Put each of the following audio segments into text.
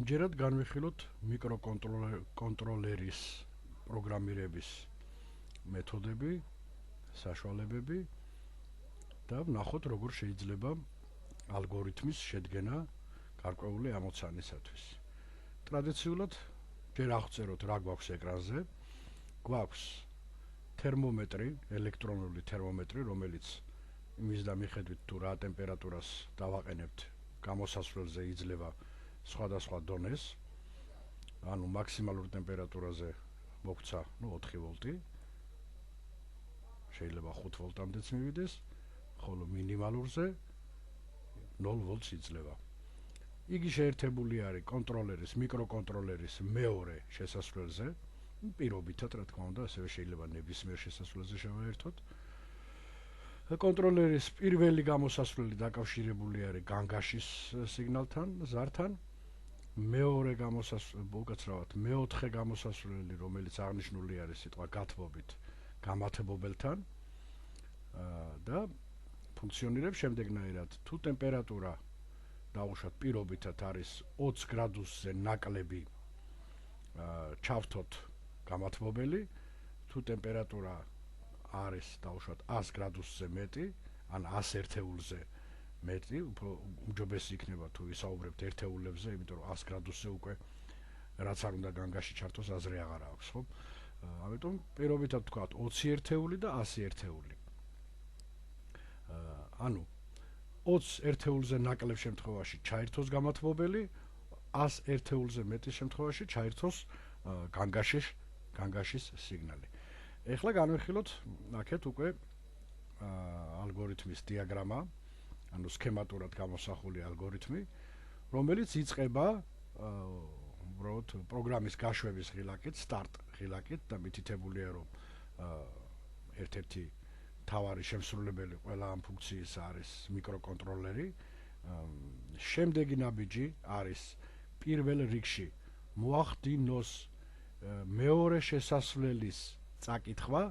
ამჯერად განვიხილოთ მიკროკონტროლერის პროგრამირების მეთოდები, საშუალებები და ვნახოთ, როგორ შეიძლება ალგორითმის შედგენა გარკვეული ამოცანისათვის. ტრადიციულად ჯერ აღწეროთ, რა გვაქვს ეკრანზე. გვაქვს თერმომეტრი, ელექტრონული თერმომეტრი, რომელიც იმის და მიხედვით თუ რა ტემპერატურას დავაყენებთ, გამოსასვლელზე იძლევა სხვადასხვა დონეს. ანუ მაქსიმალურ ტემპერატურაზე მოგვცა 4 ვოლტი. შეიძლება 5 ვოლტამდეც მივიდეს, ხოლო მინიმალურზე 0 ვოლტს იძლევა. იგი შეერთებული არის კონტროლერის, მიკროკონტროლერის მეორე შესასვლელზე, პირობითად, რა თქმა უნდა, ასევე შეიძლება ნებისმიერ შესასვლელზე შევაერთოთ. კონტროლერის პირველი გამოსასვლელი დაკავშირებული არის განგაშის სიგნალთან, ზართან. მეორე მეოთხე გამოსასვლელი, რომელიც აღნიშნული არის სიტყვა გათბობით, გამათბობელთან და ფუნქციონირებს შემდეგნაირად. თუ ტემპერატურა დაუშვათ პირობითად არის 20 გრადუსზე ნაკლები, ჩავთოთ გამათბობელი. თუ ტემპერატურა არის დაუშვათ 100 გრადუსზე მეტი, ან 100 ერთეულზე მეტი, უფრო უმჯობესი იქნება თუ ვისაუბრებთ ერთეულებზე, იმიტომ რომ 100 გრადუსზე უკვე რაც არ უნდა განგაში ჩართოს, აზრი აღარ აქვს, ხო? ამიტომ პირობითად ვთქვათ 20 ერთეული და 100 ერთეული. ანუ 20 ერთეულზე ნაკლებ შემთხვევაში ჩაერთოს გამათბობელი, 100 ერთეულზე მეტის შემთხვევაში ჩაერთოს განგაშის სიგნალი. ეხლა განვიხილოთ აქეთ უკვე ალგორითმის დიაგრამა, ანუ სქემატურად გამოსახული ალგორითმი, რომელიც იწყება უბრალოდ პროგრამის გაშვების ღილაკით, სტარტ ღილაკით და მითითებულია, რომ ერთ-ერთი თავარი შემსრულებელი ყველა ამ ფუნქციის არის მიკროკონტროლერი. შემდეგი ნაბიჯი არის პირველ რიგში მოახდინოს მეორე შესასვლელის წაკითხვა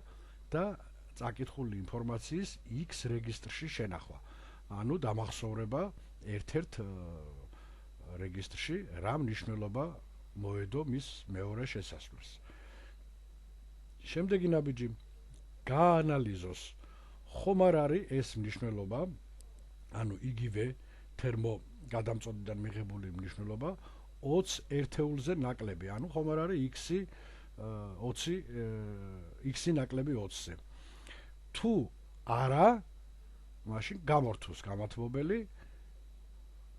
და წაკითხული ინფორმაციის X რეგისტრში შენახვა. ანუ დამახსოვრება ერთ-ერთ რეგისტრში რა მნიშვნელობა მოედო მის მეორე შესასვლელს. შემდეგი ნაბიჯი გაანალიზოს ხომ არ არის ეს მნიშვნელობა, ანუ იგივე თერმო გადამწოდიდან მიღებული მნიშვნელობა 20 ერთეულზე ნაკლები, ანუ ხომ არ არის x-ი ნაკლები 20-ზე. თუ არა, მაშინ გამორთოს გამათბობელი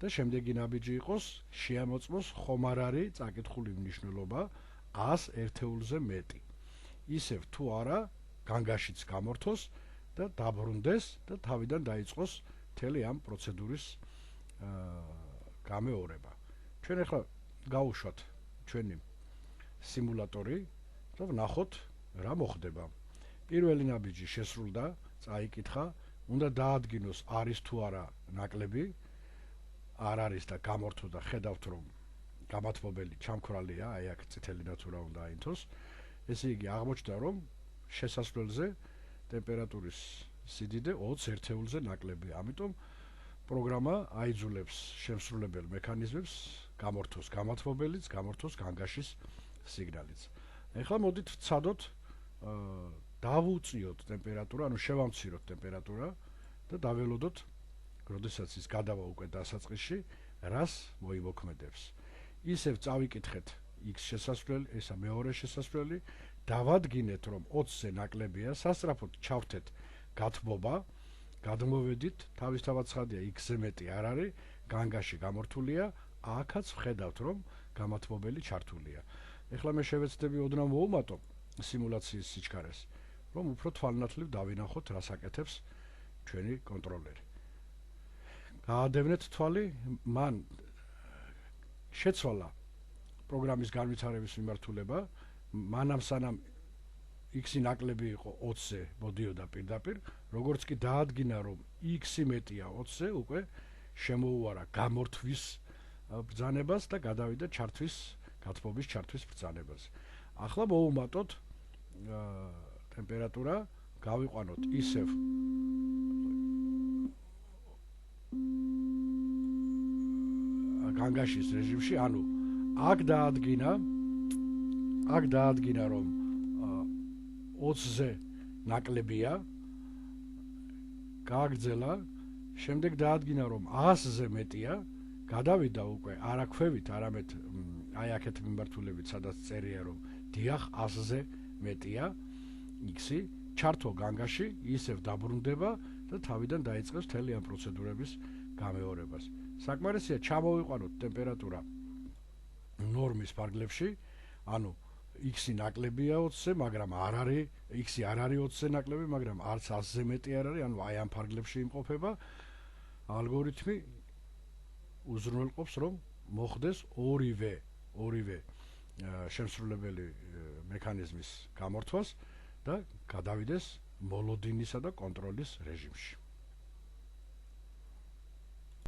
და შემდეგი ნაბიჯი იყოს შეამოწმოს ხომ არ არის წაკითხული მნიშვნელობა 100 ერთეულზე მეტი. ისევ თუ არა, განგაშიც გამორთოს და დაბრუნდეს და თავიდან დაიწყოს მთელი ამ პროცედურის გამეორება. ჩვენ ახლა გავუშვათ ჩვენი სიმულატორი და ვნახოთ რა მოხდება. პირველი ნაბიჯი შესრულდა, წაიკითხა, უნდა დაადგინოს არის თუ არა ნაკლები, არ არის და გამორთო და ხედავთ რომ გამათბობელი ჩამქრალია, აი აქ წითელი ნათურა უნდა აინთოს. ესე იგი აღმოჩნდა რომ შესასვლელზე ტემპერატურის სიდიდე 20 ერთეულზე ნაკლები. ამიტომ პროგრამა აიძულებს შემსრულებელ მექანიზმებს გამორთოს გამათბობელიც, გამორთოს განგაშის სიგნალიც. ეხლა მოდით ვცადოთ, დავუწიოთ ტემპერატურა, ანუ შევამციროთ ტემპერატურა და დაველოდოთ, როდესაც ის გადავა უკვე დასაწყისში, რას მოიმოქმედებს. ისევ წავიკითხეთ X შესასვლელი, ესა მეორე შესასვლელი, დავადგინეთ რომ 20-ზე ნაკლებია, სასწრაფოდ ჩავთეთ გათბობა, გადმოვედით, თავისთავად ცხადია X-ზე მეტი არ არის, განგაში გამორთულია, აქაც ვხედავთ რომ გამათბობელი ჩართულია. ეხლა მე შევეცდები ოდნავ მოვუმატო სიმულაციის სიჩქარეს, რომ უფრო თვალნათლივ დავინახოთ, რას აკეთებს ჩვენი კონტროლერი. გაადევნეთ თვალი, მან შეცვალა პროგრამის განვითარების მიმართულება, მანამ სანამ X-ი ნაკლები იყო 20-ზე, მოდიოდა პირდაპირ, როგორც კი დაადგინა რომ X-ი მეტია 20-ზე, უკვე შემოუარა გამორთვის ბრძანებას და გადავიდა გათბობის ჩართვის ბრძანებას. ახლა მოვუმატოთ ტემპერატურა, გავიყვანოთ ისევ განგაშის რეჟიმში, ანუ აქ დაადგინა რომ 20-ზე ნაკლებია, გააგრძელა, შემდეგ დაადგინა რომ 100-ზე მეტია, გადავიდა უკვე არა ქვევით, არამედ აი აქეთ მიმართულებით, სადაც წერია რომ დიახ 100-ზე მეტია X-ი, ჩართო განგაში, ისევ დაბრუნდება და თავიდან დაიწყებს მთელი ამ პროცედურების გამეორებას. საკმარისია ჩამოვიყვანოთ ტემპერატურა ნორმის ფარგლებში, ანუ X-ი ნაკლებია 20-ზე, მაგრამ X-ი არ არის 20-ზე ნაკლები, მაგრამ არც 100-ზე მეტი არ არის, ანუ აი ამ ფარგლებში იმყოფება. ალგორითმი უზრუნველყოფს, რომ მოხდეს ორივე შემსრულებელი მექანიზმის გამორთვას და გადავიდეს მოლოდინისა და კონტროლის რეჟიმში.